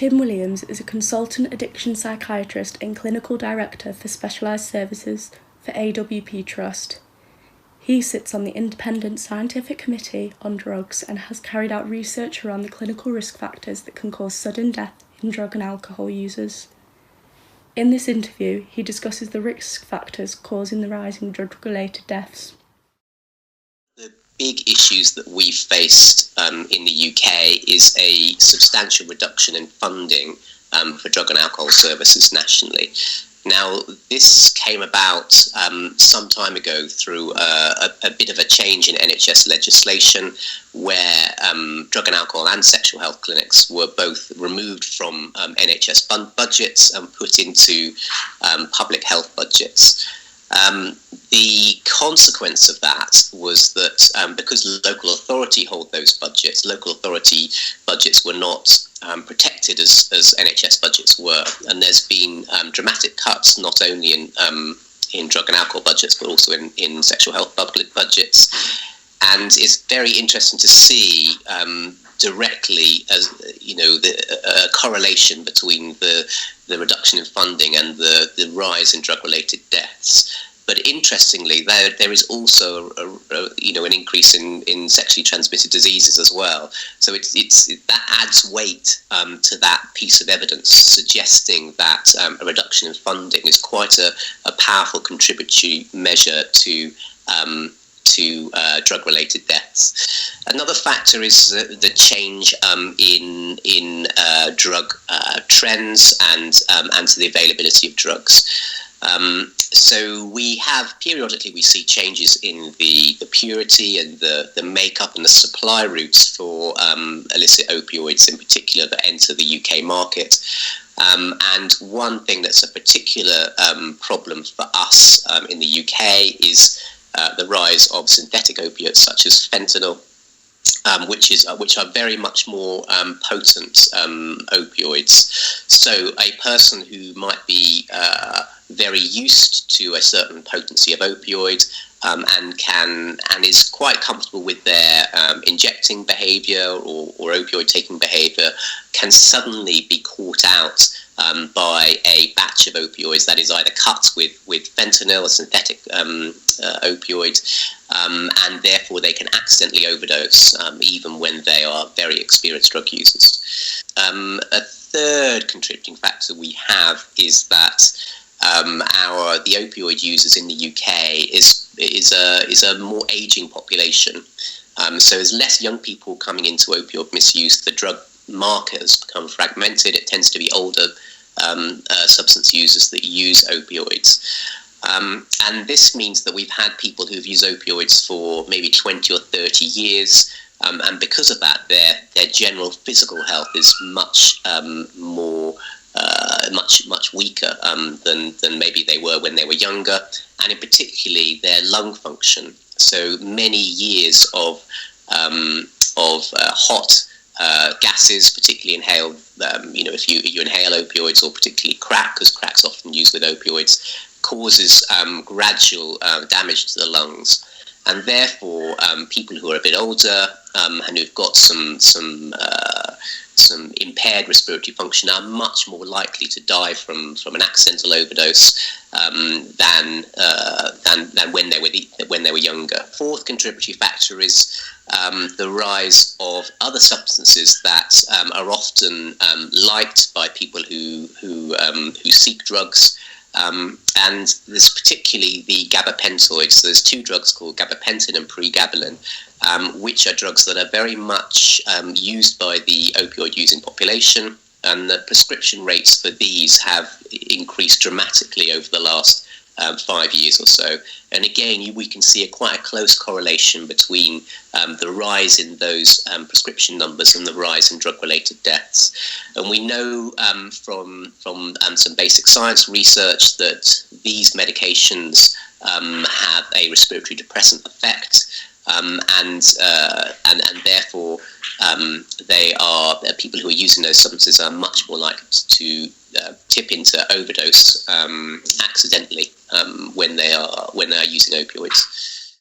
Tim Williams is a consultant addiction psychiatrist and clinical director for specialised services for AWP Trust. He sits on the Independent Scientific Committee on Drugs and has carried out research around the clinical risk factors that can cause sudden death in drug and alcohol users. In this interview, he discusses the risk factors causing the rise in drug-related deaths. The big issues that we've faced in the UK is a substantial reduction in funding for drug and alcohol services nationally. Now, this came about some time ago through a bit of a change in NHS legislation where drug and alcohol and sexual health clinics were both removed from NHS budgets and put into public health budgets. The consequence of that was that because local authority hold those budgets, local authority budgets were not protected as NHS budgets were, and there's been dramatic cuts not only in drug and alcohol budgets but also in sexual health public budgets. And it's very interesting to see directly, as you know, the correlation between the reduction in funding and the rise in drug-related deaths. But interestingly, there is also an increase in sexually transmitted diseases as well. So that adds weight to that piece of evidence, suggesting that a reduction in funding is quite a powerful contributory measure to drug-related deaths. Another factor is the change in drug trends and to the availability of drugs. So we have periodically we see changes in the purity and the makeup and the supply routes for illicit opioids in particular that enter the UK market. And one thing that's a particular problem for us in the UK is the rise of synthetic opiates such as fentanyl, which are very much more potent opioids. So a person who might be very used to a certain potency of opioid and is quite comfortable with their injecting behaviour or opioid taking behaviour can suddenly be caught out by a batch of opioids that is either cut with fentanyl, a synthetic opioid, and therefore they can accidentally overdose even when they are very experienced drug users. A third contributing factor we have is that the opioid users in the UK is a more aging population. So as less young people coming into opioid misuse, the drug markers become fragmented. It tends to be older substance users that use opioids. And this means that we've had people who've used opioids for maybe 20 or 30 years, and because of that, their general physical health is much weaker than maybe they were when they were younger, and in particularly their lung function. So many years of hot gases, particularly inhaled, if you inhale opioids, or particularly crack, because crack's often used with opioids, causes gradual damage to the lungs. And therefore, people who are a bit older and who've got some impaired respiratory function are much more likely to die from an accidental overdose than when they were younger. Fourth contributory factor is the rise of other substances that are often liked by people who seek drugs. And there's particularly the gabapentoids. So there's two drugs called gabapentin and pregabalin, which are drugs that are very much used by the opioid using population, and the prescription rates for these have increased dramatically over the last 5 years or so. And again, we can see quite a close correlation between the rise in those prescription numbers and the rise in drug-related deaths. And we know from some basic science research that these medications have a respiratory depressant effect, and therefore people who are using those substances are much more likely to tip into overdose accidentally when they are using opioids.